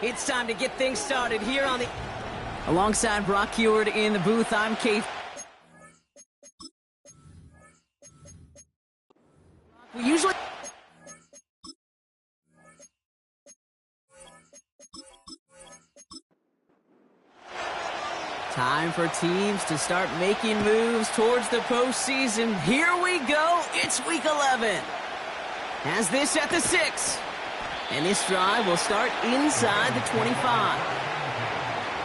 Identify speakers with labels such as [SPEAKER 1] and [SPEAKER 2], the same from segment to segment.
[SPEAKER 1] It's time to get things started here on the... Alongside Brock Heward in the booth, I'm Keith. We usually... Time for teams to start making moves towards the postseason. Here we go. It's Week 11. Has this at the 6. And this drive will start inside the 25.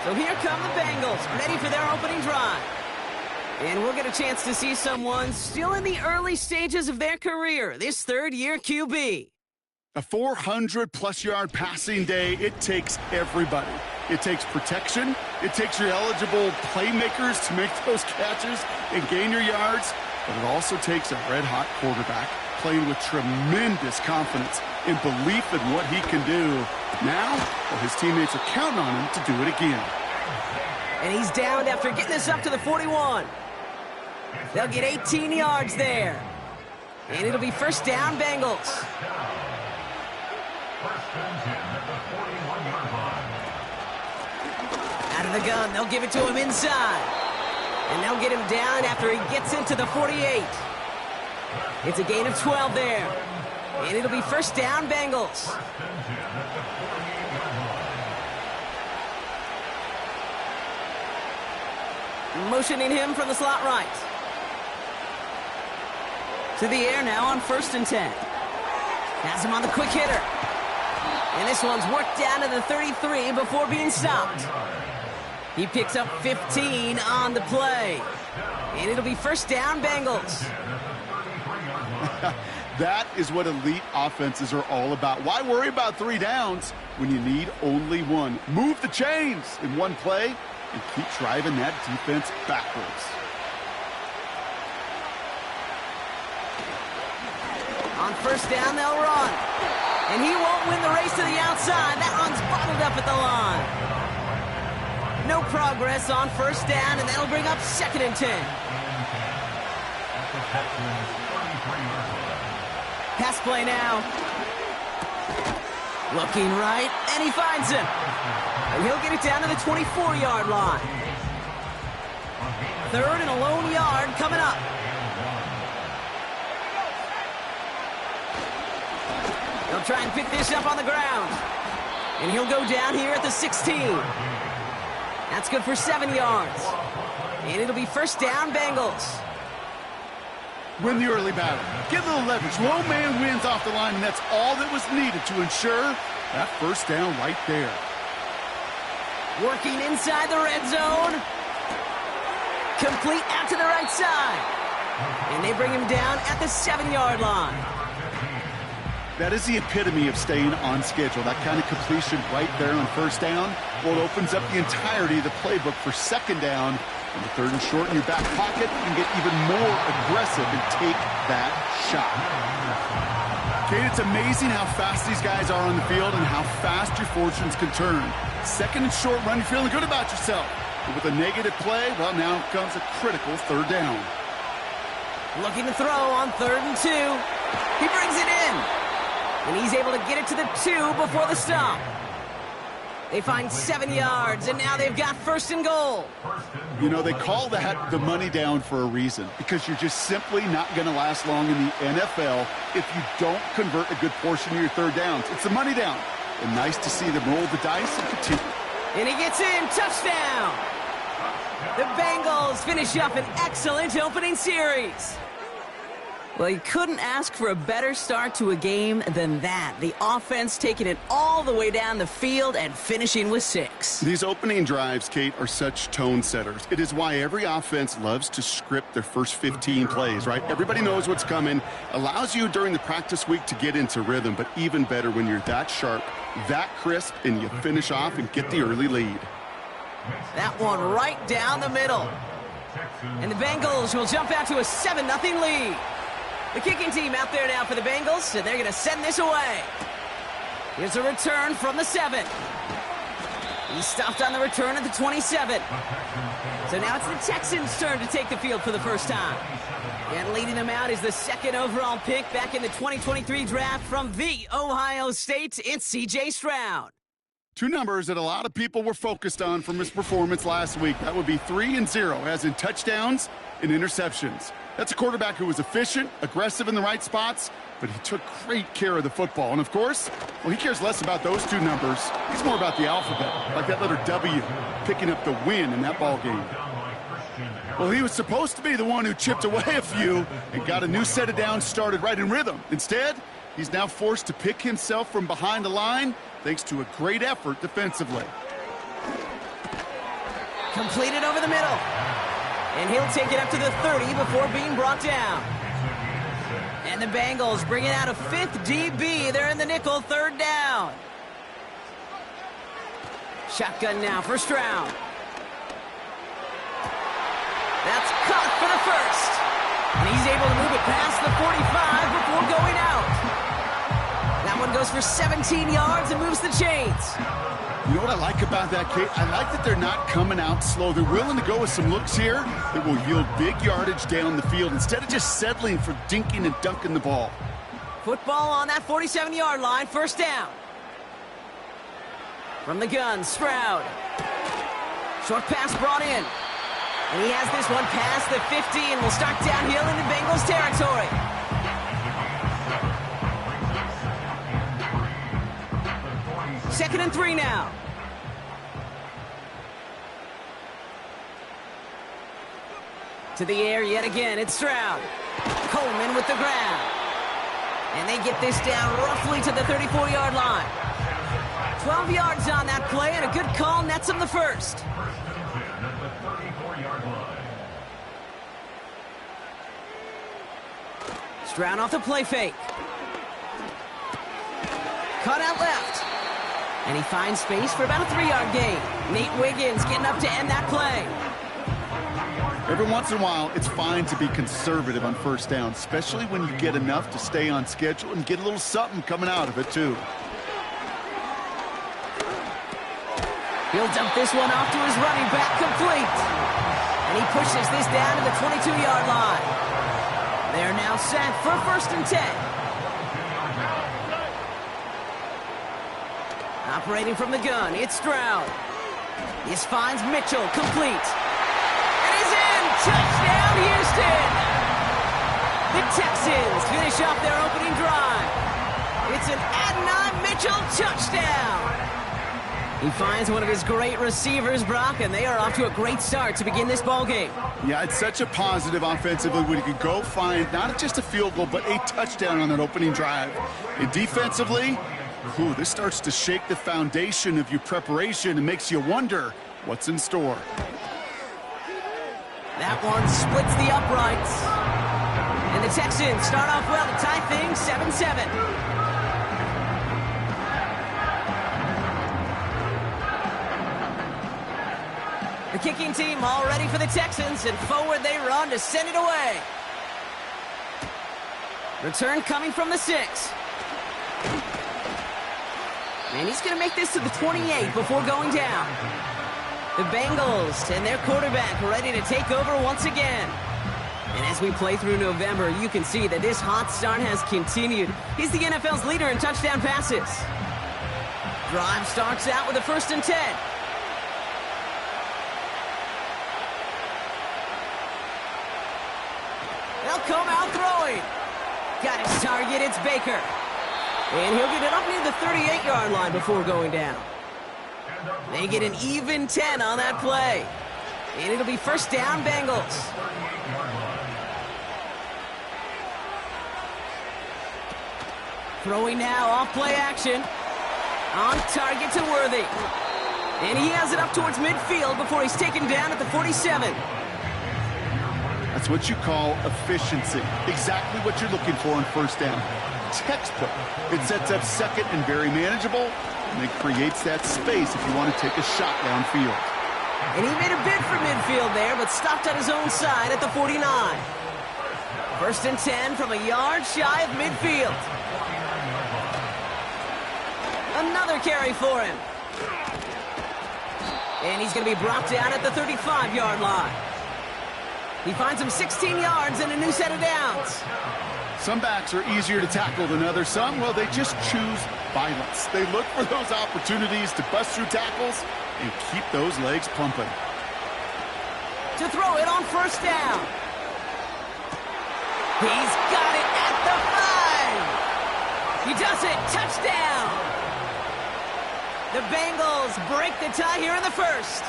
[SPEAKER 1] So here come the Bengals, ready for their opening drive. And we'll get a chance to see someone still in the early stages of their career, this third-year QB.
[SPEAKER 2] A 400-plus yard passing day, it takes everybody. It takes protection. It takes your eligible playmakers to make those catches and gain your yards. But it also takes a red-hot quarterback playing with tremendous confidence and belief in what he can do. Now, well, his teammates are counting on him to do it again.
[SPEAKER 1] And he's downed after getting this up to the 41. They'll get 18 yards there. And it'll be first down, Bengals. Out of the gun, they'll give it to him inside. And they'll get him down after he gets into the 48. It's a gain of 12 there. And it'll be first down, Bengals. Motioning him from the slot right. To the air now on 1st and 10. Has him on the quick hitter. And this one's worked down to the 33 before being stopped. He picks up 15 on the play. And it'll be first down, Bengals.
[SPEAKER 2] That is what elite offenses are all about. Why worry about 3 downs when you need only 1? Move the chains in one play and keep driving that defense backwards.
[SPEAKER 1] On first down, they'll run. And he won't win the race to the outside. That run's bottled up at the line. No progress on first down, and that'll bring up 2nd and 10. Pass play now. Looking right, and he finds him. And he'll get it down to the 24-yard line. 3rd and a lone yard coming up. They'll try and pick this up on the ground. And he'll go down here at the 16. That's good for 7 yards. And it'll be first down, Bengals.
[SPEAKER 2] Win the early battle. Get a little leverage. Low man wins off the line, and that's all that was needed to ensure that first down right there.
[SPEAKER 1] Working inside the red zone. Complete out to the right side. And they bring him down at the 7-yard line.
[SPEAKER 2] That is the epitome of staying on schedule. That kind of completion right there on first down. Well, it opens up the entirety of the playbook for 2nd down. On the 3rd and short in your back pocket, you can get even more aggressive and take that shot. Kate, it's amazing how fast these guys are on the field and how fast your fortunes can turn. 2nd and short run, you're feeling good about yourself. But with a negative play, well, now comes a critical 3rd down.
[SPEAKER 1] Looking to throw on 3rd and 2. He brings it in. And he's able to get it to the 2 before the stop. They find 7 yards, and now they've got 1st and goal.
[SPEAKER 2] You know, they call that the money down for a reason, because you're just simply not going to last long in the NFL if you don't convert a good portion of your 3rd downs. It's the money down. And nice to see them roll the dice and continue.
[SPEAKER 1] And he gets in. Touchdown. The Bengals finish up an excellent opening series. Well, you couldn't ask for a better start to a game than that. The offense taking it all the way down the field and finishing with 6.
[SPEAKER 2] These opening drives, Kate, are such tone setters. It is why every offense loves to script their first 15 plays, right? Everybody knows what's coming. Allows you during the practice week to get into rhythm, but even better when you're that sharp, that crisp, and you finish off and get the early lead.
[SPEAKER 1] That one right down the middle. And the Bengals will jump out to a 7-0 lead. The kicking team out there now for the Bengals, and they're going to send this away. Here's a return from the 7. He stopped on the return at the 27. So now it's the Texans' turn to take the field for the first time. And leading them out is the 2nd overall pick back in the 2023 draft from the Ohio State. It's C.J. Stroud.
[SPEAKER 2] Two numbers that a lot of people were focused on from his performance last week. That would be 3 and 0, as in touchdowns and interceptions. That's a quarterback who was efficient, aggressive in the right spots, but he took great care of the football. And, of course, well, he cares less about those two numbers. He's more about the alphabet, like that letter W, picking up the win in that ball game. Well, he was supposed to be the one who chipped away a few and got a new set of downs started right in rhythm. Instead, he's now forced to pick himself from behind the line thanks to a great effort defensively.
[SPEAKER 1] Completed over the middle. And he'll take it up to the 30 before being brought down. And the Bengals bringing out a 5th DB. They're in the nickel, 3rd down. Shotgun now for Stroud. That's caught for the first. And he's able to move it past the 45 before going out. That one goes for 17 yards and moves the chains.
[SPEAKER 2] You know what I like about that, Kate? I like that they're not coming out slow. They're willing to go with some looks here that will yield big yardage down the field instead of just settling for dinking and dunking the ball.
[SPEAKER 1] Football on that 47-yard line, 1st down. From the gun, Stroud. Short pass brought in. And he has this one past the 50 and will start downhill into Bengals territory. Second and 3 now. To the air yet again, it's Stroud. Coleman with the grab. And they get this down roughly to the 34-yard line. 12 yards on that play, and a good call nets him the first. Stroud off the play fake. Cut out left. And he finds space for about a 3-yard gain. Nate Wiggins getting up to end that play.
[SPEAKER 2] Every once in a while, it's fine to be conservative on 1st down, especially when you get enough to stay on schedule and get a little something coming out of it, too.
[SPEAKER 1] He'll dump this one off to his running back, complete. And he pushes this down to the 22-yard line. They're now set for 1st and 10. Operating from the gun, it's Stroud. This finds Mitchell, complete. And he's in! Touchdown, Houston! The Texans finish off their opening drive. It's an Adonai Mitchell touchdown! He finds one of his great receivers, Brock, and they are off to a great start to begin this ball game.
[SPEAKER 2] Yeah, it's such a positive offensively when you can go find not just a field goal, but a touchdown on that opening drive. And defensively, this starts to shake the foundation of your preparation and makes you wonder what's in store.
[SPEAKER 1] That one splits the uprights. And the Texans start off well to tie things 7-7. The kicking team all ready for the Texans, and forward they run to send it away. Return coming from the 6. And he's going to make this to the 28 before going down. The Bengals and their quarterback ready to take over once again. And as we play through November, you can see that this hot start has continued. He's the NFL's leader in touchdown passes. Drive starts out with a 1st and 10. They'll come out throwing. Got his target, it's Baker. And he'll get it up near the 38-yard line before going down. They get an even 10 on that play. And it'll be 1st down, Bengals. Throwing now, off play action. On target to Worthy. And he has it up towards midfield before he's taken down at the 47.
[SPEAKER 2] That's what you call efficiency. Exactly what you're looking for on 1st down. Textbook. It sets up 2nd and very manageable, and it creates that space if you want to take a shot downfield.
[SPEAKER 1] And he made a bid for midfield there, but stopped on his own side at the 49. 1st and 10 from a yard shy of midfield. Another carry for him. And he's going to be brought down at the 35-yard line. He finds him 16 yards and a new set of downs.
[SPEAKER 2] Some backs are easier to tackle than others. Some, well, they just choose violence. They look for those opportunities to bust through tackles and keep those legs pumping.
[SPEAKER 1] To throw it on first down. He's got it at the 5. He does it. Touchdown. The Bengals break the tie here in the first.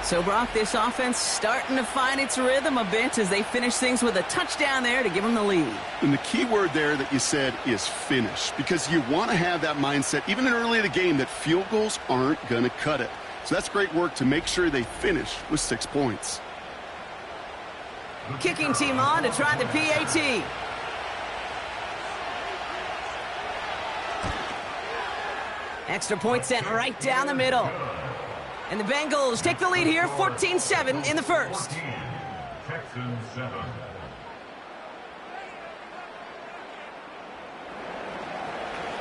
[SPEAKER 1] So, Brock, this offense starting to find its rhythm a bit as they finish things with a touchdown there to give them the lead.
[SPEAKER 2] And the key word there that you said is finish, because you want to have that mindset, even early in the game, that field goals aren't going to cut it. So that's great work to make sure they finish with 6 points.
[SPEAKER 1] Kicking team on to try the PAT. Extra point sent right down the middle. And the Bengals take the lead here, 14-7 in the first.
[SPEAKER 3] Texans 7.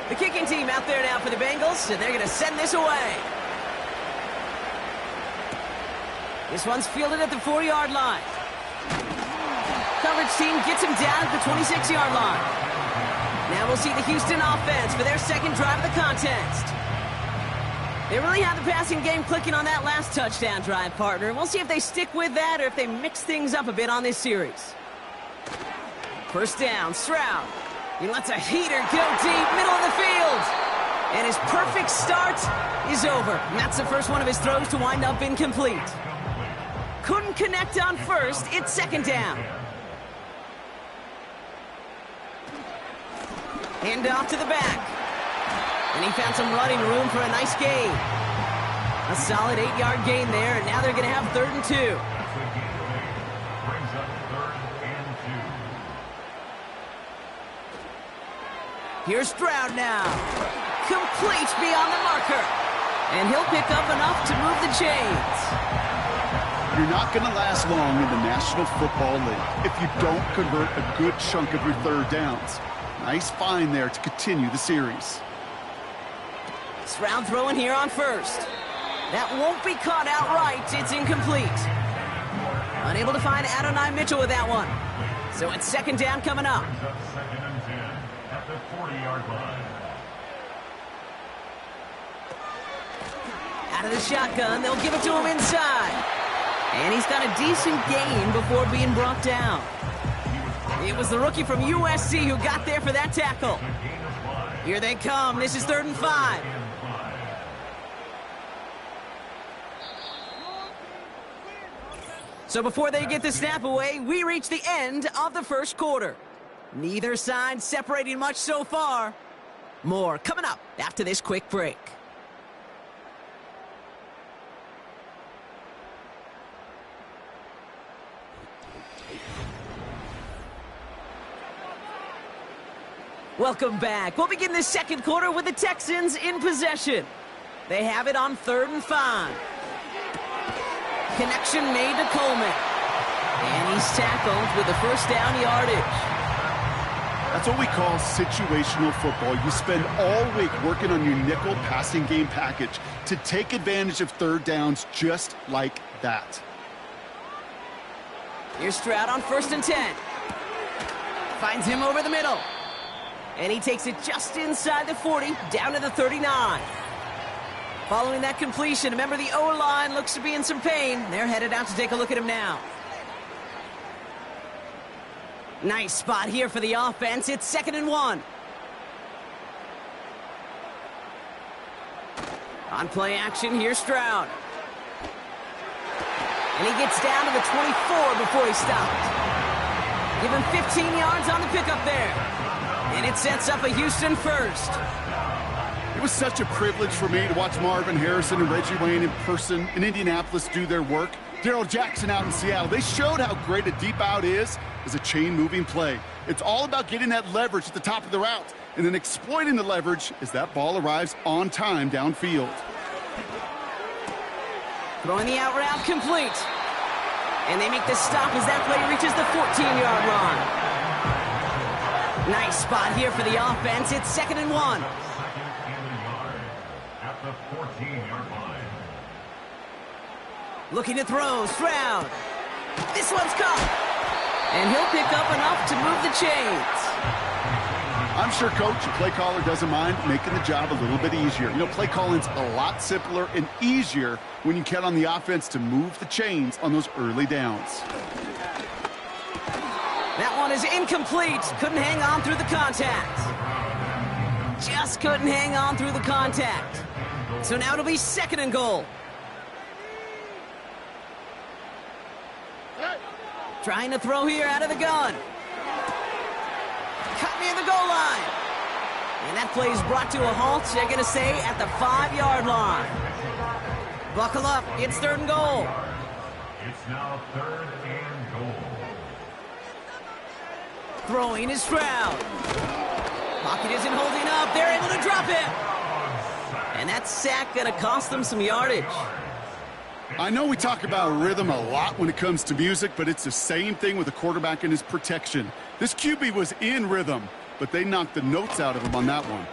[SPEAKER 1] The kicking team out there now for the Bengals, and they're going to send this away. This one's fielded at the 4-yard line. Coverage team gets him down at the 26-yard line. Now we'll see the Houston offense for their second drive of the contest. They really have the passing game clicking on that last touchdown drive, partner. We'll see if they stick with that or if they mix things up a bit on this series. First down, Stroud. He lets a heater go deep, middle of the field. And his perfect start is over. And that's the first one of his throws to wind up incomplete. Couldn't connect on first. It's second down. Hand off to the back. And he found some running room for a nice gain. A solid 8-yard gain there, and now they're going to have 3rd and 2.
[SPEAKER 3] Brings up 3rd and 2.
[SPEAKER 1] Here's Stroud now. Complete beyond the marker. And he'll pick up enough to move the chains.
[SPEAKER 2] You're not going to last long in the National Football League if you don't convert a good chunk of your 3rd downs. Nice find there to continue the series.
[SPEAKER 1] Stroud throwing here on first. That won't be caught outright. It's incomplete. Unable to find Adonai Mitchell with that one. So it's second down coming up.
[SPEAKER 3] Brings up 2nd and 10 at the 40-yard line.
[SPEAKER 1] Out of the shotgun, they'll give it to him inside. And he's got a decent gain before being brought down. It was the rookie from USC who got there for that tackle. Here they come. This is 3rd and 5. So before they get the snap away, we reach the end of the first quarter. Neither side separating much so far. More coming up after this quick break. Welcome back. We'll begin this second quarter with the Texans in possession. They have it on 3rd and 5. Connection made to Coleman. And he's tackled with the first down yardage.
[SPEAKER 2] That's what we call situational football. You spend all week working on your nickel passing game package to take advantage of 3rd downs just like that.
[SPEAKER 1] Here's Stroud on 1st and 10. Finds him over the middle. And he takes it just inside the 40, down to the 39. Following that completion, remember the O-line looks to be in some pain. They're headed out to take a look at him now. Nice spot here for the offense. It's 2nd and 1. On play action, here's Stroud. And he gets down to the 24 before he stopped. Give him 15 yards on the pickup there. And it sets up a Houston first.
[SPEAKER 2] It was such a privilege for me to watch Marvin Harrison and Reggie Wayne in person in Indianapolis do their work. Darrell Jackson out in Seattle. They showed how great a deep out is as a chain-moving play. It's all about getting that leverage at the top of the route and then exploiting the leverage as that ball arrives on time downfield.
[SPEAKER 1] Throwing the out route complete. And they make the stop as that play reaches the 14-yard line. Nice spot here for the offense. It's 2nd and 1.
[SPEAKER 3] At the 14-yard line.
[SPEAKER 1] Looking to throw, Stroud. This one's caught. And he'll pick up enough to move the chains.
[SPEAKER 2] I'm sure Coach, the play caller, doesn't mind making the job a little bit easier. You know, play calling's a lot simpler and easier when you count on the offense to move the chains on those early downs.
[SPEAKER 1] That one is incomplete. Couldn't hang on through the contact. Just couldn't hang on through the contact. So now it'll be 2nd and goal. Trying to throw here out of the gun. Cut near the goal line. And that play is brought to a halt, they're going to say, at the 5-yard line. Buckle up, it's 3rd and goal.
[SPEAKER 3] It's now 3rd and goal.
[SPEAKER 1] Throwing is Stroud. Pocket isn't holding up, they're able to drop it. And that sack going to cost them some yardage.
[SPEAKER 2] I know we talk about rhythm a lot when it comes to music, but it's the same thing with a quarterback and his protection. This QB was in rhythm, but they knocked the notes out of him on that one.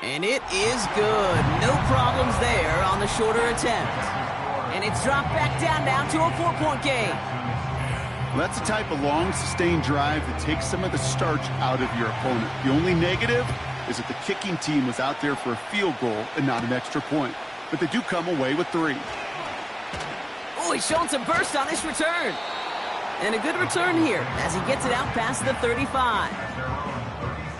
[SPEAKER 1] And it is good. No problems there on the shorter attempt. And it's dropped back down now to a 4-point game.
[SPEAKER 2] Well, that's the type of long, sustained drive that takes some of the starch out of your opponent. The only negative is that the kicking team was out there for a field goal and not an extra point. But they do come away with 3.
[SPEAKER 1] Oh, he's showing some burst on this return. And a good return here as he gets it out past the 35.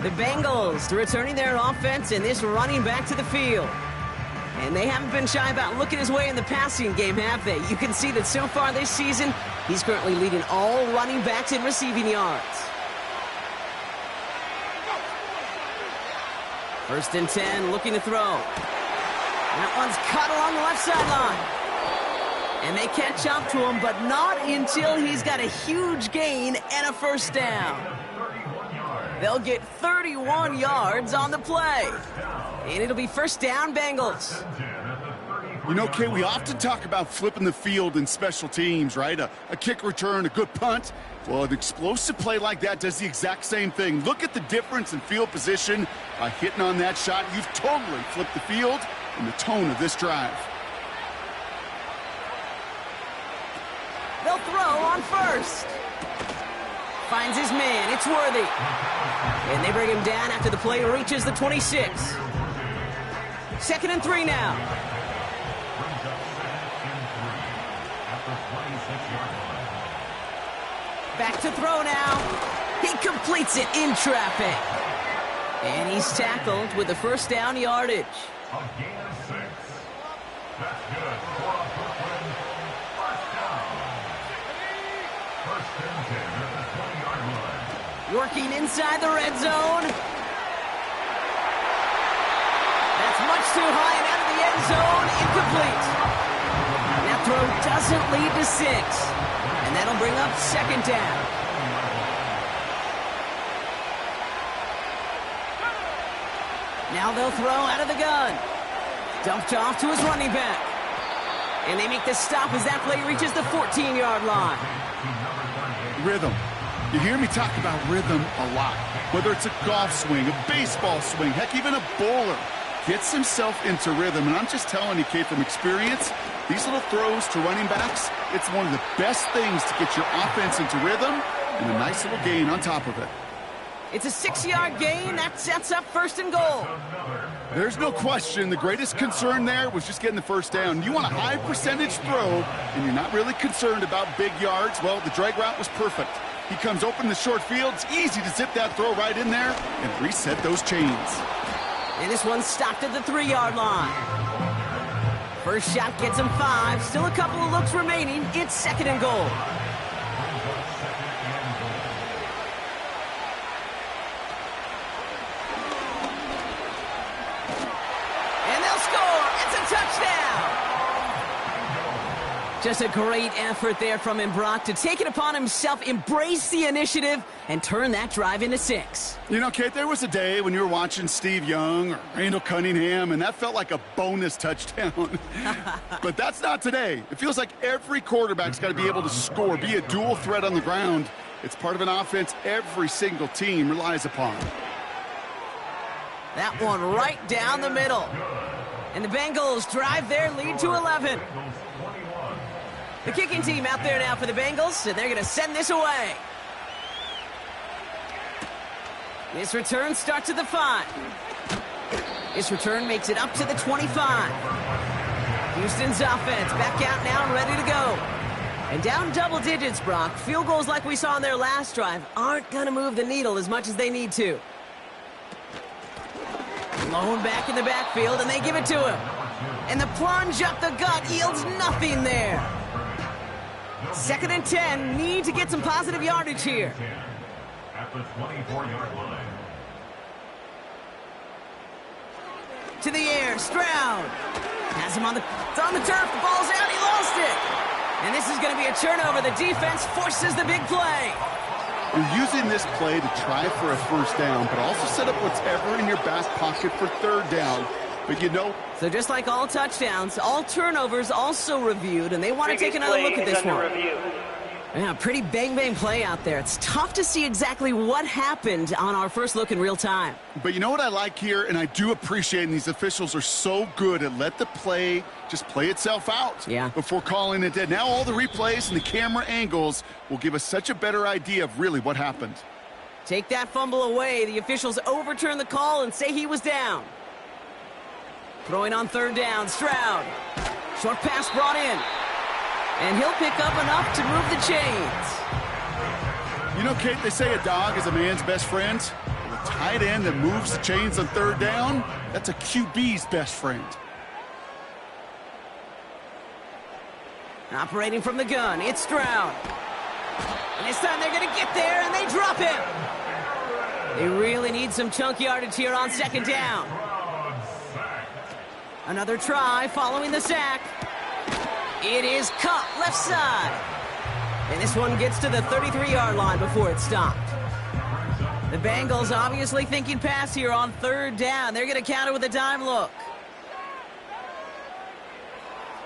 [SPEAKER 1] The Bengals returning their offense and this running back to the field. And they haven't been shy about looking his way in the passing game, have they? You can see that so far this season, he's currently leading all running backs in receiving yards. 1st and 10, looking to throw. That one's cut along the left sideline. And they catch up to him, but not until he's got a huge gain and a 1st down. They'll get 31 yards on the play. And it'll be 1st down, Bengals.
[SPEAKER 2] You know, Kay, we often talk about flipping the field in special teams, right? A kick return, a good punt. Well, an explosive play like that does the exact same thing. Look at the difference in field position. By hitting on that shot, you've totally flipped the field and the tone of this drive.
[SPEAKER 1] They'll throw on 1st. Finds his man. It's Worthy. And they bring him down after the play reaches the 26. 2nd and 3 now. Back to throw now. He completes it in traffic. And he's tackled with the 1st down yardage.
[SPEAKER 3] A gain of 6. That's good for a Brooklyn 1st down. 1st and 10 at the 20-yard line.
[SPEAKER 1] Working inside the red zone. That's much too high and out of the end zone. Incomplete. That throw doesn't lead to 6. And that'll bring up 2nd down. Now they'll throw out of the gun. Dumped off to his running back. And they make the stop as that play reaches the 14-yard line.
[SPEAKER 2] Rhythm. You hear me talk about rhythm a lot. Whether it's a golf swing, a baseball swing, heck, even a bowler gets himself into rhythm. And I'm just telling you, Kate, from experience, these little throws to running backs, it's one of the best things to get your offense into rhythm and a nice little gain on top of it.
[SPEAKER 1] It's a 6-yard gain. That sets up 1st and goal.
[SPEAKER 2] There's no question. The greatest concern there was just getting the 1st down. You want a high percentage throw, and you're not really concerned about big yards. Well, the drag route was perfect. He comes open in the short field. It's easy to zip that throw right in there and reset those chains.
[SPEAKER 1] And this one's stopped at the 3-yard line. First shot gets him 5. Still a couple of looks remaining. It's 2nd and goal. Just a great effort there from him, Brock, to take it upon himself, embrace the initiative, and turn that drive into 6.
[SPEAKER 2] You know, Kate, there was a day when you were watching Steve Young or Randall Cunningham, and that felt like a bonus touchdown. But that's not today. It feels like every quarterback's got to be able to score, be a dual threat on the ground. It's part of an offense every single team relies upon.
[SPEAKER 1] That one right down the middle. And the Bengals drive their lead to 11. The kicking team out there now for the Bengals, and they're going to send this away. This return starts at the 5. This return makes it up to the 25. Houston's offense back out now and ready to go. And down double digits, Brock. Field goals like we saw on their last drive aren't going to move the needle as much as they need to. Lone back in the backfield, and they give it to him. And the plunge up the gut yields nothing there. 2nd and 10, need to get some positive yardage here.
[SPEAKER 3] At the 24-yard line.
[SPEAKER 1] To the air, Stroud. Has him on the turf, the ball's out, he lost it. And this is going to be a turnover. The defense forces the big play.
[SPEAKER 2] You're using this play to try for a first down, but also set up whatever in your back pocket for 3rd down. But you know...
[SPEAKER 1] So just like all touchdowns, all turnovers also reviewed, and they want to take another look at this one. Yeah, pretty bang-bang play out there. It's tough to see exactly what happened on our first look in real time.
[SPEAKER 2] But you know what I like here, and I do appreciate, and these officials are so good at let the play just play itself out before calling it dead. Now all the replays and the camera angles will give us such a better idea of really what happened.
[SPEAKER 1] Take that fumble away. The officials overturn the call and say he was down. Throwing on 3rd down, Stroud. Short pass brought in. And he'll pick up enough to move the chains.
[SPEAKER 2] You know, Kate, they say a dog is a man's best friend. The tight end that moves the chains on 3rd down, that's a QB's best friend.
[SPEAKER 1] Operating from the gun, it's Stroud. And this time they're going to get there, and they drop him. They really need some chunk yardage here on 2nd down. Another try following the sack. It is caught left side. And this one gets to the 33-yard line before it's stopped. The Bengals obviously thinking pass here on 3rd down. They're going to counter with a dime look.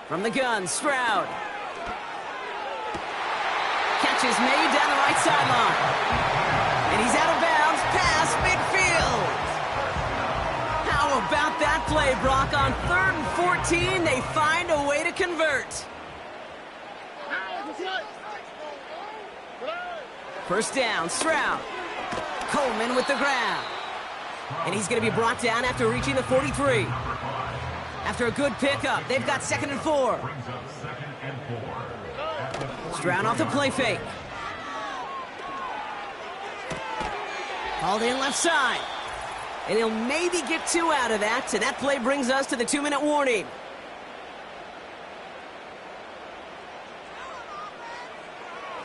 [SPEAKER 1] From the gun, Stroud. Catch is made down the right sideline. And he's out of bounds past midfield. How about that play, Brock? On 3rd and 14, they find a way to convert. 1st down, Stroud. Coleman with the grab. And he's going to be brought down after reaching the 43. After a good pickup, they've got 2nd and 4. Stroud off the play fake. Hauled in left side. And he'll maybe get 2 out of that. And that play brings us to the 2-minute warning.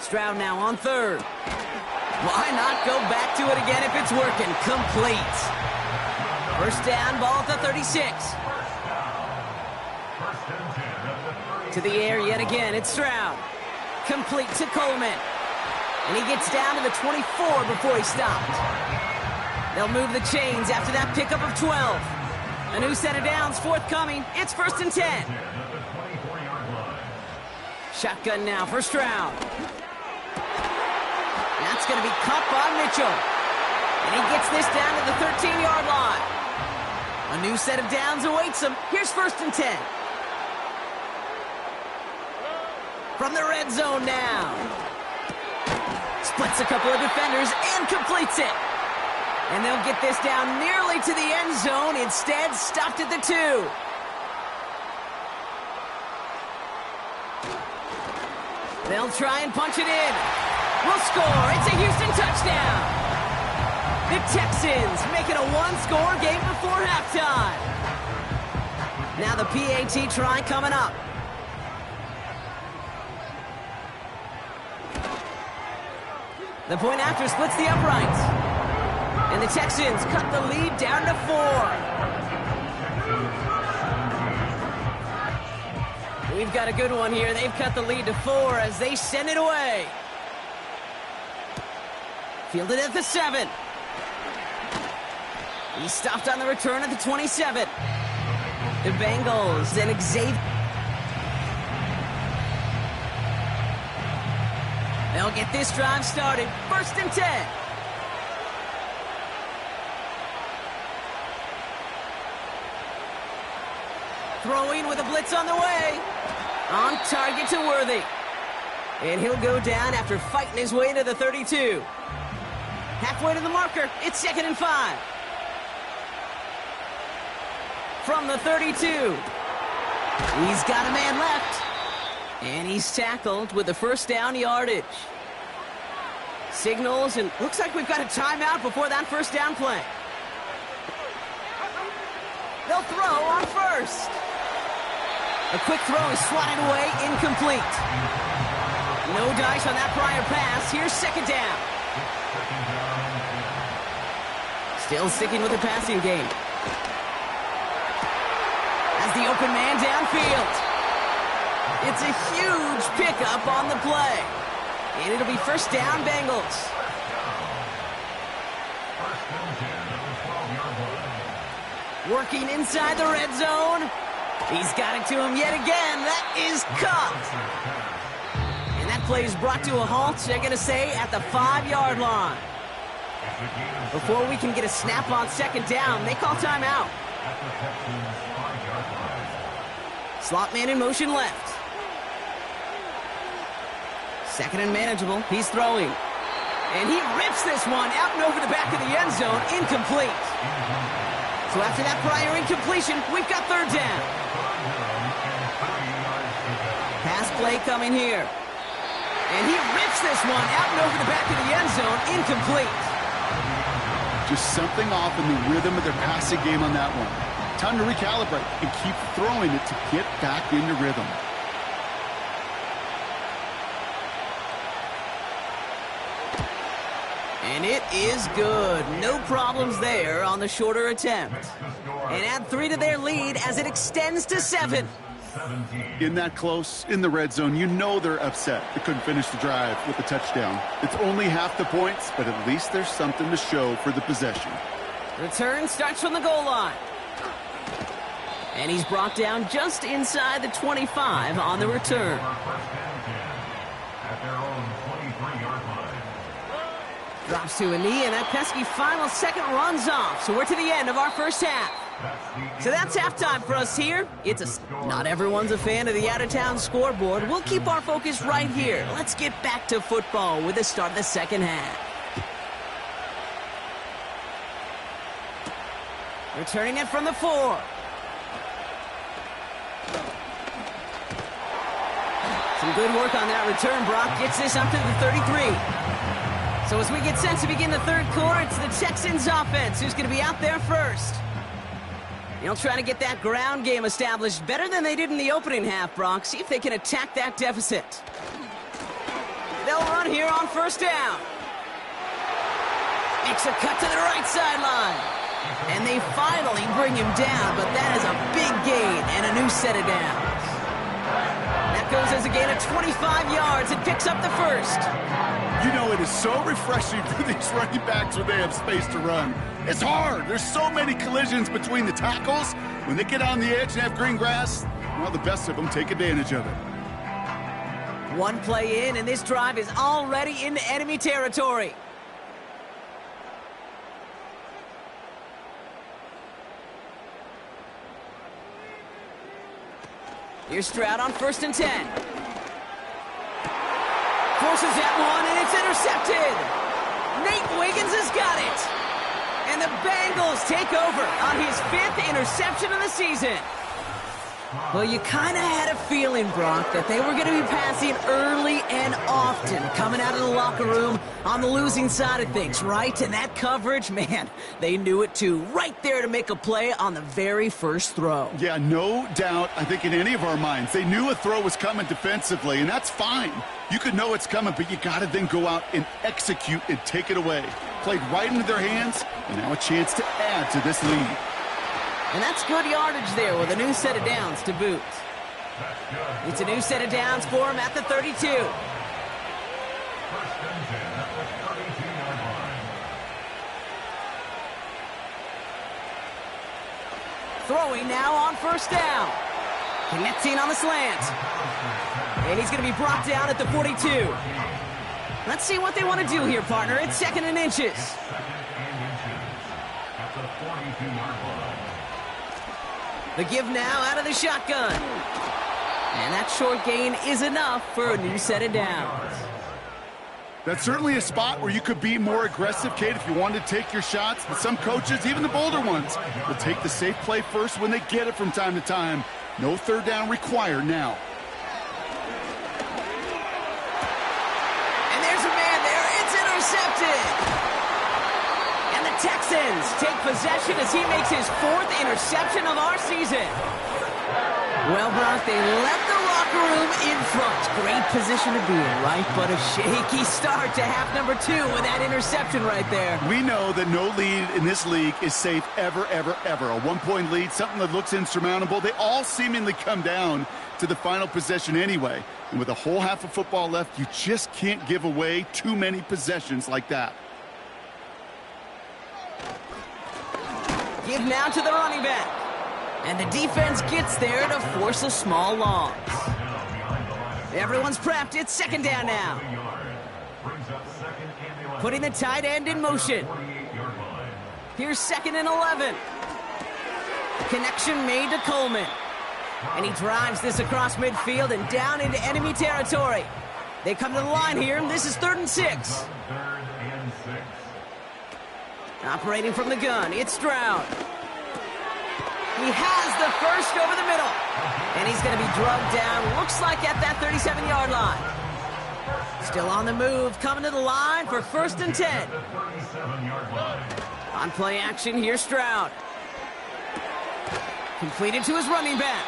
[SPEAKER 1] Stroud now on 3rd. Why not go back to it again if it's working? Complete. 1st down, ball at the 36. To the air yet again, it's Stroud. Complete to Coleman. And he gets down to the 24 before he stopped. They'll move the chains after that pickup of 12. A new set of downs forthcoming. It's 1st and 10. Shotgun now for Stroud. That's going to be caught by Mitchell. And he gets this down to the 13-yard line. A new set of downs awaits him. Here's 1st and 10. From the red zone now. Splits a couple of defenders and completes it. And they'll get this down nearly to the end zone. Instead, stopped at the 2. They'll try and punch it in. Will score. It's a Houston touchdown. The Texans make it a 1-score game before halftime. Now the PAT try coming up. The point after splits the uprights. And the Texans cut the lead down to 4. We've got a good one here. They've cut the lead to 4 as they send it away. Fielded at the 7. He stopped on the return at the 27. The Bengals and Xavier. They'll get this drive started. 1st and 10. Throwing with a blitz on the way. On target to Worthy. And he'll go down after fighting his way to the 32. Halfway to the marker. It's 2nd and 5. From the 32. He's got a man left. And he's tackled with the first down yardage. Signals, and looks like we've got a timeout before that first down play. They'll throw on first. A quick throw is swatted away, incomplete. No dice on that prior pass. Here's 2nd down. Still sticking with the passing game. As the open man downfield. It's a huge pickup on the play. And it'll be first down, Bengals. Working inside the red zone. He's got it to him yet again. That is caught. And that play is brought to a halt, they're going to say, at the 5-yard line. Before we can get a snap on 2nd down, they call timeout. Slot man in motion left. 2nd and manageable. He's throwing. And he rips this one out and over the back of the end zone. Incomplete. So after that prior incompletion, we've got 3rd down. Pass play coming here. And he rips this one out and over the back of the end zone. Incomplete.
[SPEAKER 2] Just something off in the rhythm of their passing game on that one. Time to recalibrate and keep throwing it to get back into rhythm.
[SPEAKER 1] And it is good. No problems there on the shorter attempt. And add 3 to their lead as it extends to 7.
[SPEAKER 2] In that close, in the red zone, you know they're upset. They couldn't finish the drive with the touchdown. It's only half the points, but at least there's something to show for the possession.
[SPEAKER 1] Return starts from the goal line. And he's brought down just inside the 25 on the return. Drops to a knee, and that pesky final second runs off. So we're to the end of our first half. So that's halftime for us here. Not everyone's a fan of the out-of-town scoreboard. We'll keep our focus right here. Let's get back to football with the start of the second half. Returning it from the 4. Some good work on that return. Brock gets this up to the 33. So as we get set to begin the 3rd quarter, it's the Texans offense who's going to be out there first. They'll try to get that ground game established better than they did in the opening half, Brock. See if they can attack that deficit. They'll run here on first down. Makes a cut to the right sideline. And they finally bring him down, but that is a big gain and a new set of downs. That goes as a gain of 25 yards. It picks up the first.
[SPEAKER 2] You know, it is so refreshing for these running backs when they have space to run. It's hard. There's so many collisions between the tackles. When they get on the edge and have green grass, well, the best of them take advantage of it.
[SPEAKER 1] One play in, and this drive is already into enemy territory. Here's Stroud on 1st and 10. Forces that one, and it's intercepted. Nate Wiggins has got it. And the Bengals take over on his 5th interception of the season. Well, you kind of had a feeling, Brock, that they were going to be passing early and often coming out of the locker room on the losing side of things, right? And that coverage, man, they knew it too. Right there to make a play on the very first throw.
[SPEAKER 2] Yeah, no doubt, I think in any of our minds, they knew a throw was coming defensively, and that's fine. You could know it's coming, but you got to then go out and execute and take it away. Played right into their hands, and now a chance to add to this lead.
[SPEAKER 1] And that's good yardage there with a new set of downs to boot. It's a new set of downs for him at the 32. Throwing now on first down. Connecting on the slant. And he's going to be brought down at the 42. Let's see what they want to do here, partner. It's 2nd and inches. The give now out of the shotgun. And that short gain is enough for a new set of downs.
[SPEAKER 2] That's certainly a spot where you could be more aggressive, Kate, if you wanted to take your shots. But some coaches, even the bolder ones, will take the safe play first when they get it from time to time. No third down required now.
[SPEAKER 1] And there's a man there. It's intercepted. And the Texans take possession as he makes his 4th interception of our season. Well, Brock, they left the locker room in front. Great position to be in, right? But a shaky start to half number 2 with that interception right there.
[SPEAKER 2] We know that no lead in this league is safe ever, ever, ever. A 1-point lead, something that looks insurmountable. They all seemingly come down to the final possession anyway. And with a whole half of football left, you just can't give away too many possessions like that.
[SPEAKER 1] Give now to the running back. And the defense gets there to force a small loss. Everyone's prepped. It's 2nd down now. Putting the tight end in motion. Here's 2nd and 11. Connection made to Coleman. And he drives this across midfield and down into enemy territory. They come to the line here. This is 3rd and 6. Operating from the gun, it's Stroud. He has the first over the middle. And he's going to be drugged down, looks like at that 37-yard line. Still on the move, coming to the line for 1st and 10. On play action, here's Stroud. Completed to his running back.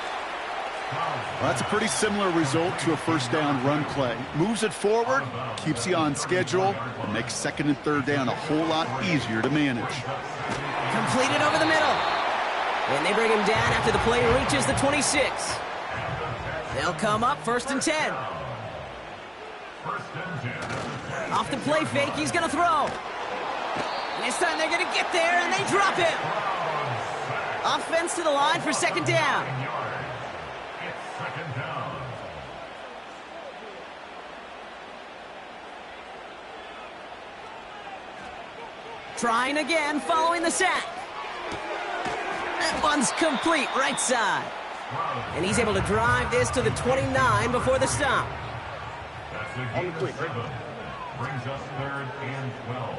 [SPEAKER 2] Well, that's a pretty similar result to a 1st down run play. Moves it forward, keeps you on schedule, and makes 2nd and 3rd down a whole lot easier to manage.
[SPEAKER 1] Completed over the middle. And they bring him down after the play reaches the 26. They'll come up 1st and 10. Off the play fake, he's going to throw. And this time they're going to get there, and they drop him. Offense to the line for 2nd down. Trying again, following the sack. That one's complete, right side. And he's able to drive this to the 29 before the stop.
[SPEAKER 3] On the quick. Brings us 3rd and 12.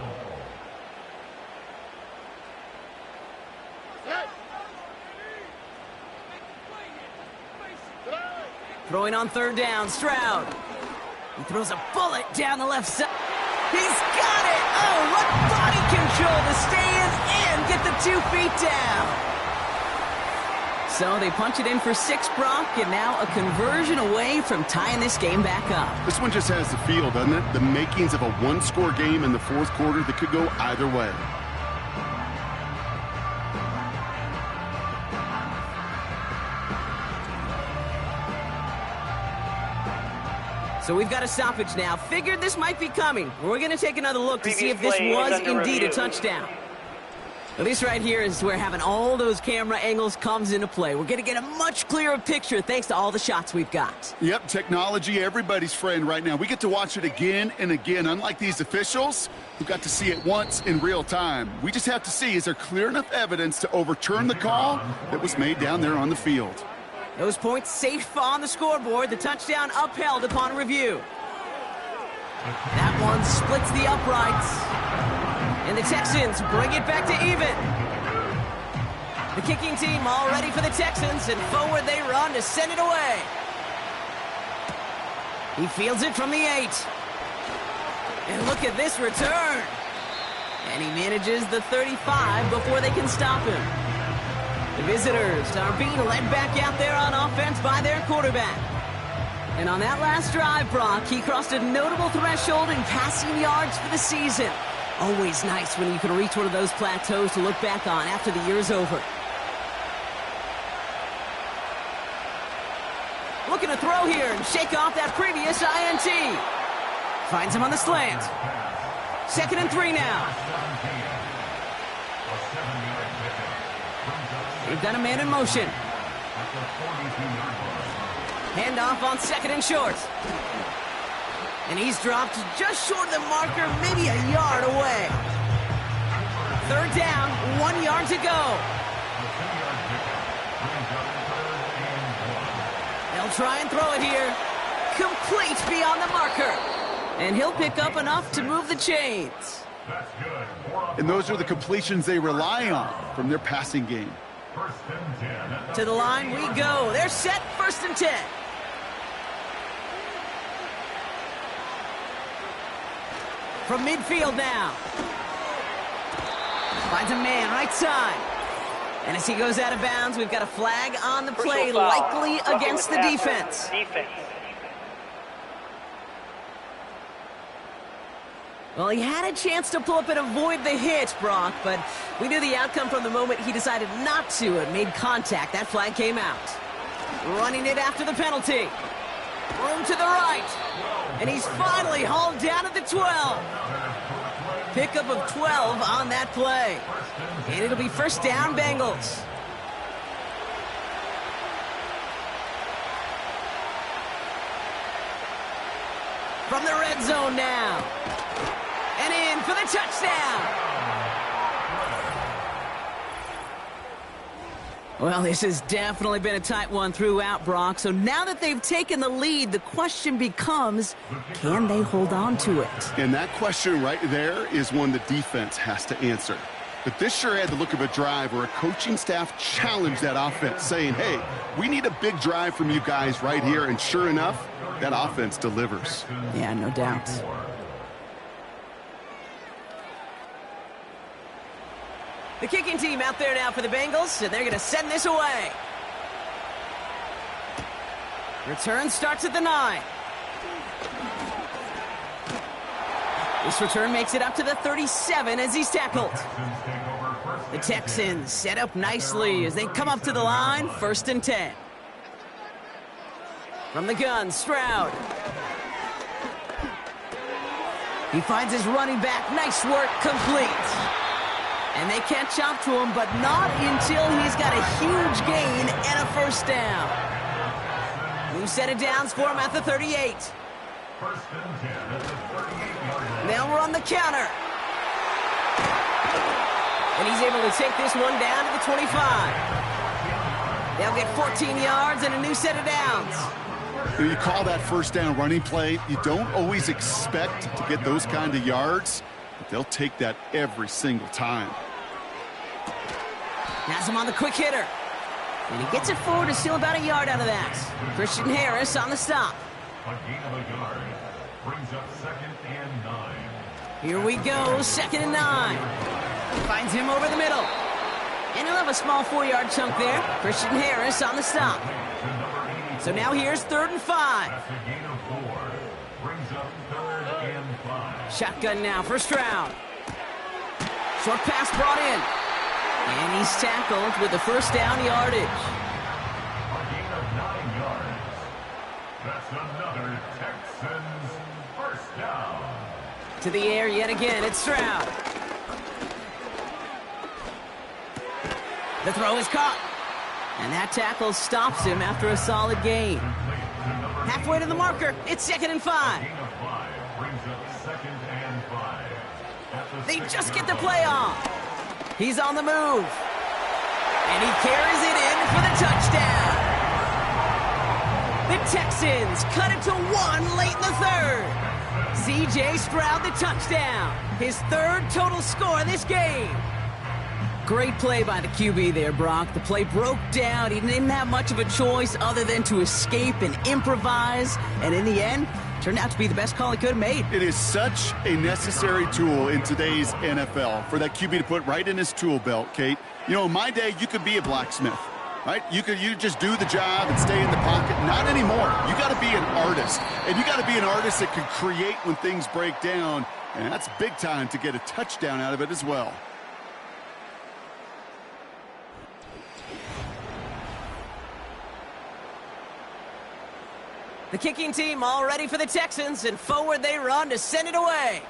[SPEAKER 1] Throwing on 3rd down, Stroud. He throws a bullet down the left side. He's got it! Oh, what body control to stay in and get the 2 feet down. So they punch it in for 6, Brock, and now a conversion away from tying this game back up.
[SPEAKER 2] This one just has the feel, doesn't it? The makings of a 1-score game in the 4th quarter that could go either way.
[SPEAKER 1] So we've got a stoppage now. Figured this might be coming. We're going to take another look to see if this was indeed a touchdown. Well, this right here is where having all those camera angles comes into play. We're going to get a much clearer picture thanks to all the shots we've got.
[SPEAKER 2] Yep, technology, everybody's friend right now. We get to watch it again and again. Unlike these officials who got to see it once in real time. We just have to see, is there clear enough evidence to overturn the call that was made down there on the field?
[SPEAKER 1] Those points safe on the scoreboard. The touchdown upheld upon review. That one splits the uprights. And the Texans bring it back to even. The kicking team all ready for the Texans, and forward they run to send it away. He fields it from the 8. And look at this return. And he manages the 35 before they can stop him. The visitors are being led back out there on offense by their quarterback. And on that last drive, Brock, he crossed a notable threshold in passing yards for the season. Always nice when you can reach one of those plateaus to look back on after the year's over. Looking to throw here and shake off that previous INT. Finds him on the slant. 2nd and 3 now. They've got a man in motion. Handoff on 2nd and short. And he's dropped just short of the marker, maybe a yard away. 3rd down, 1 yard to go. They'll try and throw it here. Complete beyond the marker. And he'll pick up enough to move the chains.
[SPEAKER 3] That's good.
[SPEAKER 2] And those are the completions they rely on from their passing game.
[SPEAKER 3] First and 10.
[SPEAKER 1] To the line we go. They're set, 1st and 10. From midfield now. Finds a man right side. And as he goes out of bounds, we've got a flag on the play, likely against the defense. Well, he had a chance to pull up and avoid the hit, Brock, but we knew the outcome from the moment he decided not to and made contact. That flag came out. Running it after the penalty. Room to the right. And he's finally hauled down at the 12. Pickup of 12 on that play. And it'll be 1st down, Bengals. From the red zone now. And in for the touchdown. Well, this has definitely been a tight one throughout, Brock. So now that they've taken the lead, the question becomes, can they hold on to it?
[SPEAKER 2] And that question right there is one the defense has to answer. But this sure had the look of a drive where a coaching staff challenged that offense, saying, hey, we need a big drive from you guys right here. And sure enough, that offense delivers.
[SPEAKER 1] Yeah, no doubt. The kicking team out there now for the Bengals, and they're going to send this away. Return starts at the 9. This return makes it up to the 37 as he's tackled. The Texans set up nicely as they come up to the line, 1st and 10. From the gun, Stroud. He finds his running back. Nice work, complete. And they catch up to him, but not until he's got a huge gain and a 1st down. New set of downs for him at the 38.
[SPEAKER 3] First and 10 at the 38-yard line.
[SPEAKER 1] They'll run the counter. And he's able to take this one down to the 25. They'll get 14 yards and a new set of downs.
[SPEAKER 2] You call that 1st down running play. You don't always expect to get those kind of yards, but they'll take that every single time.
[SPEAKER 1] Has him on the quick hitter. And he gets it forward to steal about a yard out of that. Christian Harris on the stop.
[SPEAKER 3] A gain of a yard. Brings up 2nd and 9.
[SPEAKER 1] Here we go, 2nd and 9. Finds him over the middle. And he'll have a small 4-yard chunk there. Christian Harris on the stop. So now here's 3rd and 5.
[SPEAKER 3] That's a gain of 4. Brings up 3rd and 5.
[SPEAKER 1] Shotgun now for Stroud. Short pass brought in. And he's tackled with the 1st down yardage.
[SPEAKER 3] A gain of 9 yards. That's another Texans 1st down.
[SPEAKER 1] To the air yet again, it's Stroud. The throw is caught. And that tackle stops him after a solid gain. Halfway to the marker, it's 2nd and 5.
[SPEAKER 3] Gain of 5 brings up 2nd and 5.
[SPEAKER 1] They just get the play off. He's on the move. And he carries it in for the touchdown. The Texans cut it to 1 late in the 3rd. C.J. Stroud the touchdown. His 3rd total score this game. Great play by the QB there, Brock. The play broke down. He didn't have much of a choice other than to escape and improvise. And in the end, turned out to be the best call he could have made.
[SPEAKER 2] It is such a necessary tool in today's NFL for that QB to put right in his tool belt, Kate. You know, in my day, you could be a blacksmith, right? You just do the job and stay in the pocket. Not anymore. You got to be an artist. And you got to be an artist that can create when things break down. And that's big time to get a touchdown out of it as well.
[SPEAKER 1] The kicking team all ready for the Texans, and forward they run to send it away.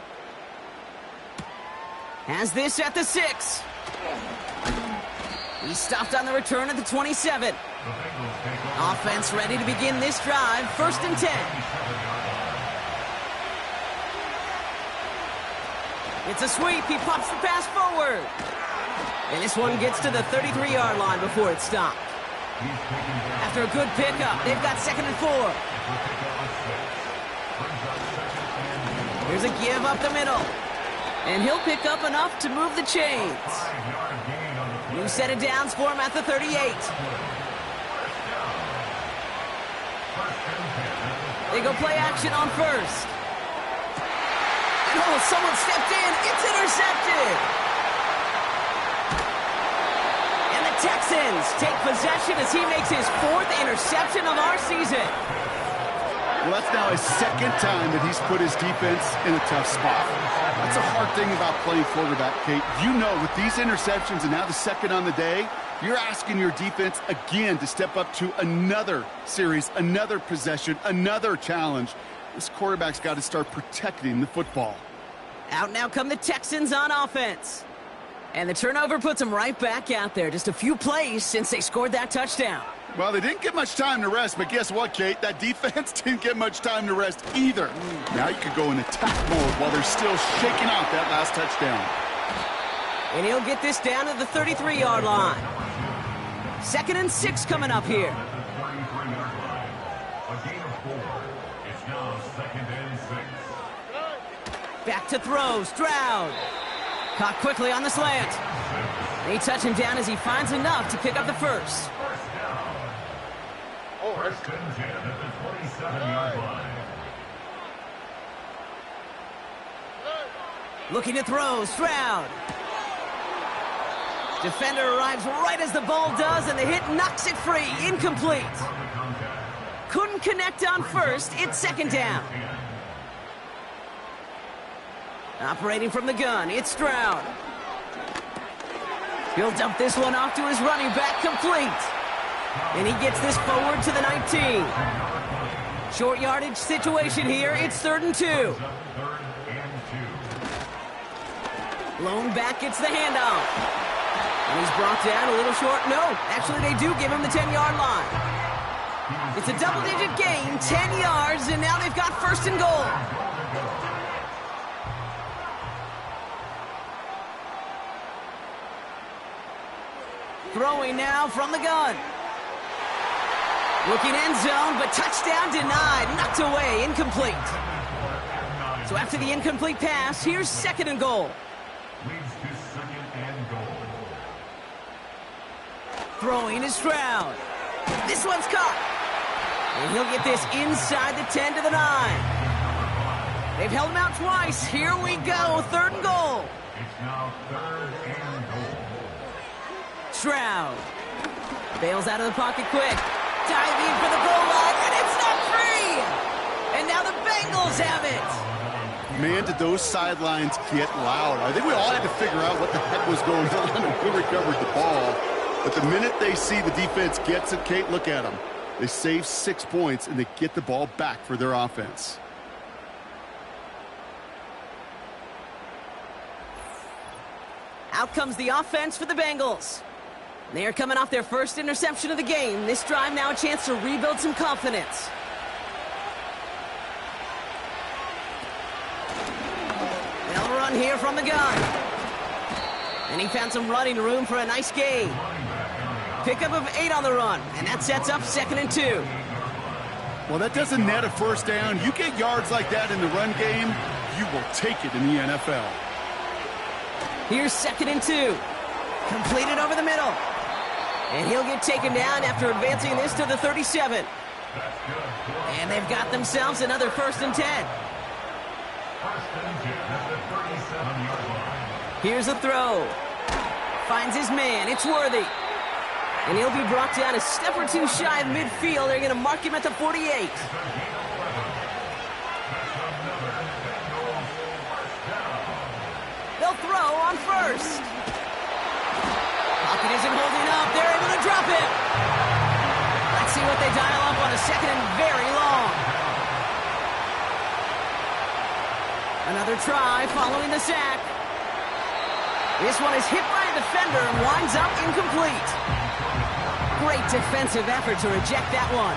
[SPEAKER 1] Has this at the 6. He stopped on the return at the 27. Offense ready to begin this drive, 1st and 10. It's a sweep. He pops the pass forward. And this one gets to the 33-yard line before it stopped. After a good pickup, they've got 2nd and 4. Here's a give up the middle. And he'll pick up enough to move the chains. New set of downs for him at the 38. They go play action on first. Oh, someone stepped in. It's intercepted. And the Texans take possession as he makes his 4th interception of our season.
[SPEAKER 2] Well, that's now his 2nd time that he's put his defense in a tough spot. That's a hard thing about playing quarterback, Kate. You know, with these interceptions and now the 2nd on the day, you're asking your defense again to step up to another series, another possession, another challenge. This quarterback's got to start protecting the football.
[SPEAKER 1] Out now come the Texans on offense. And the turnover puts them right back out there. Just a few plays since they scored that touchdown.
[SPEAKER 2] Well, they didn't get much time to rest, but guess what, Kate? That defense didn't get much time to rest either. Now you could go in attack mode while they're still shaking out that last touchdown.
[SPEAKER 1] And he'll get this down to the 33-yard line. 2nd and 6 coming up here. Back to throw, Stroud. Caught quickly on the slant. They touch him down as he finds enough to pick up the first.
[SPEAKER 3] First and 10 at the 27-yard line.
[SPEAKER 1] Looking to throw, Stroud. Defender arrives right as the ball does, and the hit knocks it free. Incomplete. Couldn't connect on first. It's 2nd down. Operating from the gun, it's Stroud. He'll dump this one off to his running back, complete. And he gets this forward to the 19. Short yardage situation here. It's 3rd and 2. Blown back gets the handoff. And he's brought down a little short. No, actually they do give him the 10-yard line. It's a double-digit gain, 10 yards, and now they've got 1st and goal. Throwing now from the gun. Looking end zone, but touchdown denied. Knocked away, incomplete. So after the incomplete pass, here's 2nd and goal.
[SPEAKER 3] Leads to 2nd and goal.
[SPEAKER 1] Throwing is Stroud. This one's caught. And he'll get this inside the 10 to the 9. They've held him out twice. Here we go, 3rd and goal.
[SPEAKER 3] It's now 3rd and goal.
[SPEAKER 1] Stroud bails out of the pocket quick. Diving for the goal line, and it's not free! And now the Bengals have it!
[SPEAKER 2] Man, did those sidelines get loud. I think we all had to figure out what the heck was going on and who recovered the ball. But the minute they see the defense gets it, Kate, look at them. They save 6 points, and they get the ball back for their offense.
[SPEAKER 1] Out comes the offense for the Bengals. They're coming off their first interception of the game. This drive now a chance to rebuild some confidence. They'll run here from the gun. And he found some running room for a nice gain. Pickup of 8 on the run, and that sets up 2nd and 2.
[SPEAKER 2] Well, that doesn't net a first down. You get yards like that in the run game, you will take it in the NFL.
[SPEAKER 1] Here's 2nd and 2. Completed over the middle. And he'll get taken down after advancing this to the 37. And they've got themselves another 1st and 10. Here's a throw. Finds his man. It's Worthy. And he'll be brought down a step or two shy of midfield. They're going to mark him at the 48. They'll throw on first. Pocket isn't holding up. They're able to drop it. Let's see what they dial up on a 2nd and very long. Another try following the sack. This one is hit by a defender and winds up incomplete. Great defensive effort to reject that one.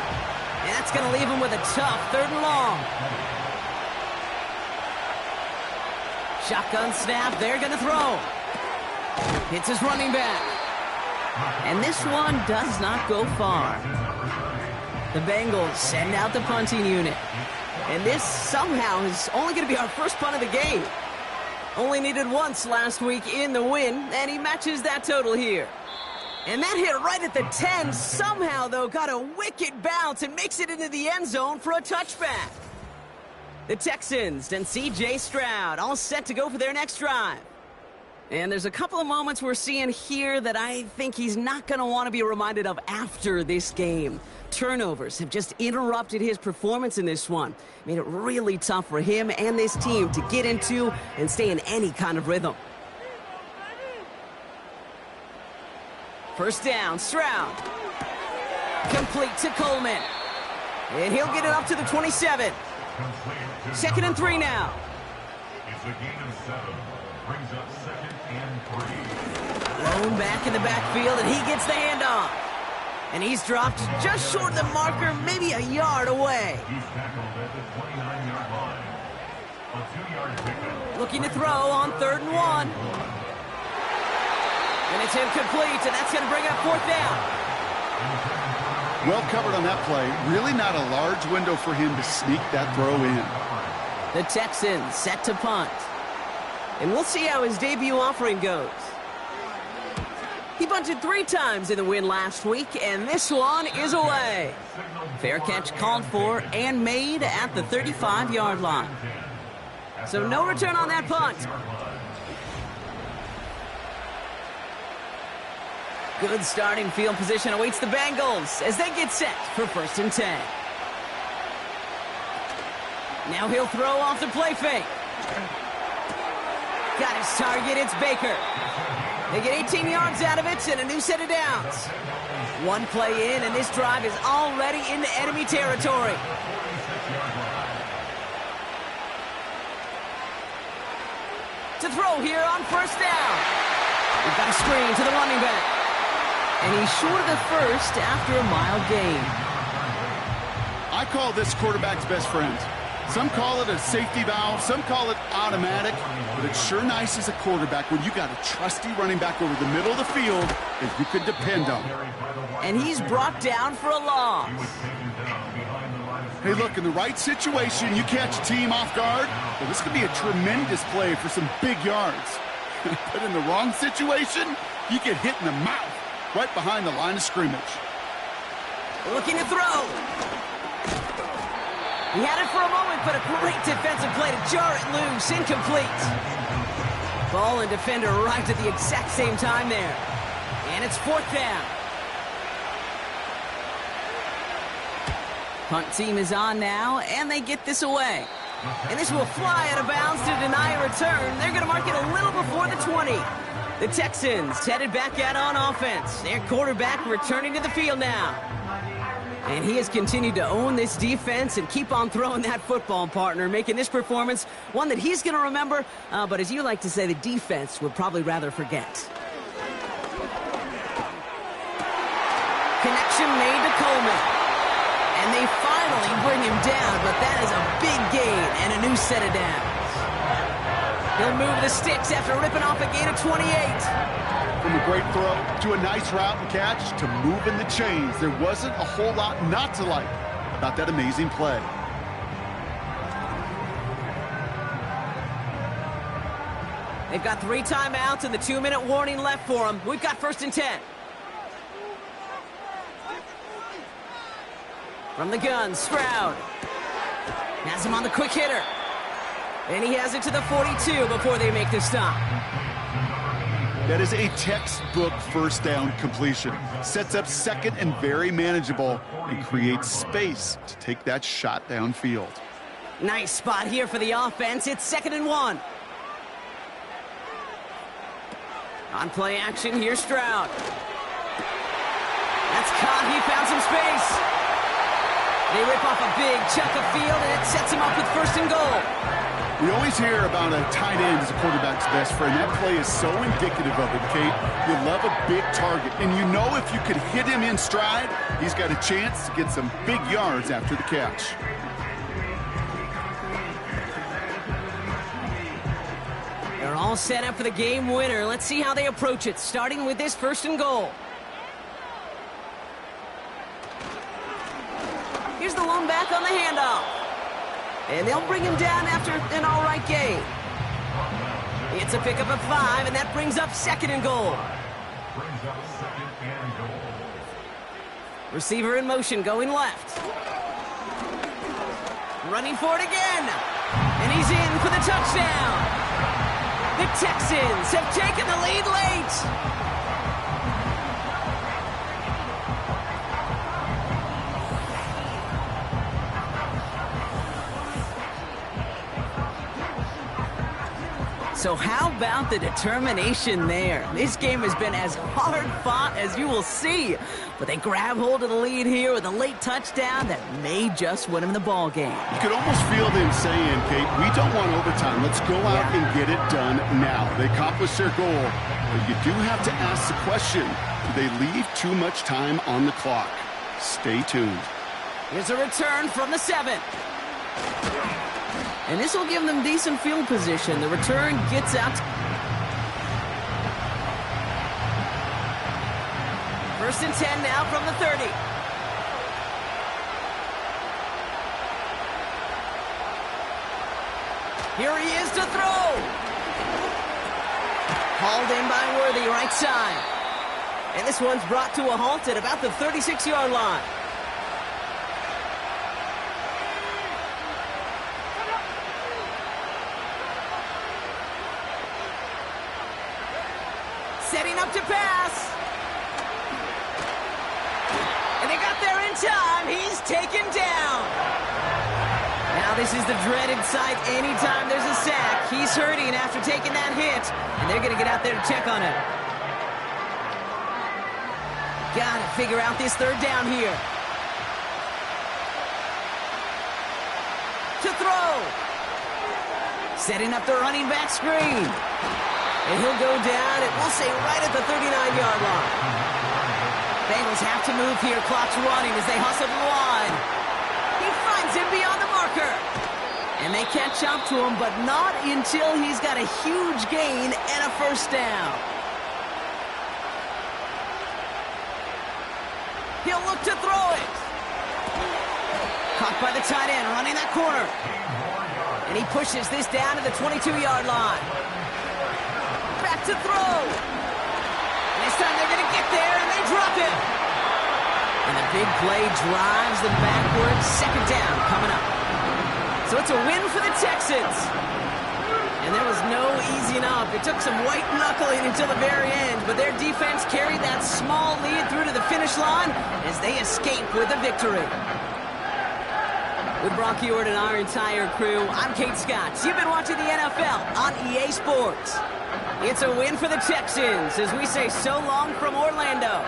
[SPEAKER 1] And that's going to leave him with a tough 3rd and long. Shotgun snap. They're going to throw. Hits his running back. And this one does not go far. The Bengals send out the punting unit. And this somehow is only going to be our first punt of the game. Only needed once last week in the win, and he matches that total here. And that hit right at the 10. Somehow, though, got a wicked bounce and makes it into the end zone for a touchback. The Texans and C.J. Stroud all set to go for their next drive. And there's a couple of moments we're seeing here that I think he's not going to want to be reminded of after this game. Turnovers have just interrupted his performance in this one. Made it really tough for him and this team to get into and stay in any kind of rhythm. First down, Stroud. Complete to Coleman. And he'll get it up to the 27. 2nd and 3 now.
[SPEAKER 3] It's a gain of 7. Brings up 2nd and 3.
[SPEAKER 1] Lone back in the backfield, and he gets the handoff. And he's dropped just short of the marker, maybe a yard away.
[SPEAKER 3] He's tackled at the 29-yard line. A 2-yard pickup.
[SPEAKER 1] Looking to throw on 3rd and 1. And it's incomplete, and that's going to bring up 4th down.
[SPEAKER 2] Well covered on that play. Really not a large window for him to sneak that throw in.
[SPEAKER 1] The Texans set to punt. And we'll see how his debut offering goes. He bunted 3 times in the win last week, and this one is away. Fair catch called for and made at the 35-yard line. So no return on that punt. Good starting field position awaits the Bengals as they get set for 1st and 10. Now he'll throw off the play fake. Got his target, it's Baker. They get 18 yards out of it and a new set of downs. One play in, and this drive is already into enemy territory. To throw here on 1st down. We've got a screen to the running back. And he's short of the first after a mild gain.
[SPEAKER 2] I call this quarterback's best friend. Some call it a safety valve, some call it automatic, but it's sure nice as a quarterback when you got a trusty running back over the middle of the field that you can depend on.
[SPEAKER 1] And he's brought down for a loss.
[SPEAKER 2] Hey, look, in the right situation, you catch a team off guard, well, this could be a tremendous play for some big yards. But in the wrong situation, you get hit in the mouth right behind the line of scrimmage.
[SPEAKER 1] Looking to throw. He had it for a moment, but a great defensive play to jar it loose. Incomplete. Ball and defender right at the exact same time there. And it's 4th down. Punt team is on now, and they get this away. And this will fly out of bounds to deny a return. They're going to mark it a little before the 20. The Texans headed back out on offense. Their quarterback returning to the field now. And he has continued to own this defense and keep on throwing that football, partner, making this performance one that he's going to remember, but as you like to say, the defense would probably rather forget. Connection made to Coleman. And they finally bring him down, but that is a big gain and a new set of downs. He'll move the sticks after ripping off a gain of 28.
[SPEAKER 2] From a great throw to a nice route and catch to moving the chains, there wasn't a whole lot not to like about that amazing play.
[SPEAKER 1] They've got 3 timeouts and the 2-minute warning left for them. We've got 1st and 10. From the gun, Stroud. Has him on the quick hitter. And he has it to the 42 before they make the stop.
[SPEAKER 2] That is a textbook 1st down completion. Sets up 2nd and very manageable and creates space to take that shot downfield.
[SPEAKER 1] Nice spot here for the offense. It's 2nd and 1. On play action, here's Stroud. That's caught. He found some space. They rip off a big chunk of field, and it sets him up with 1st and goal.
[SPEAKER 2] We always hear about a tight end as a quarterback's best friend. That play is so indicative of it, Kate. You love a big target, and you know if you could hit him in stride, he's got a chance to get some big yards after the catch.
[SPEAKER 1] They're all set up for the game winner. Let's see how they approach it, starting with this 1st and goal. Here's the lone back on the handoff. And they'll bring him down after an all-right game. It's a pickup of 5, and that brings up 2nd and goal.
[SPEAKER 3] Brings up 2nd and goal.
[SPEAKER 1] Receiver in motion, going left. Running for it again. And he's in for the touchdown. The Texans have taken the lead late. So how about the determination there? This game has been as hard fought as you will see. But they grab hold of the lead here with a late touchdown that may just win them the ball game.
[SPEAKER 2] You could almost feel them saying, Kate, we don't want overtime. Let's go out and get it done now. They accomplished their goal. But you do have to ask the question, do they leave too much time on the clock? Stay tuned.
[SPEAKER 1] Here's a return from the 7. And this will give them decent field position. The return gets out. 1st and 10 now from the 30. Here he is to throw. Hauled in by Worthy, right side. And this one's brought to a halt at about the 36-yard line. Setting up to pass. And they got there in time. He's taken down. Now this is the dreaded sight anytime there's a sack. He's hurting after taking that hit. And they're going to get out there to check on him. Got to figure out this 3rd down here. To throw. Setting up the running back screen. And he'll go down, and we'll say right at the 39-yard line. Bengals have to move here. Clock's running as they hustle to the line. He finds him beyond the marker. And they catch up to him, but not until he's got a huge gain and a 1st down. He'll look to throw it. Caught by the tight end, running that corner. And he pushes this down to the 22-yard line. Back to throw. And this time they're going to get there, and they drop him. And the big play drives them backwards. 2nd down coming up. So it's a win for the Texans. And there was no easing up. It took some white knuckling until the very end, but their defense carried that small lead through to the finish line as they escape with a victory. With Brock Ewart and our entire crew, I'm Kate Scott. You've been watching the NFL on EA Sports. It's a win for the Texans as we say so long from Orlando.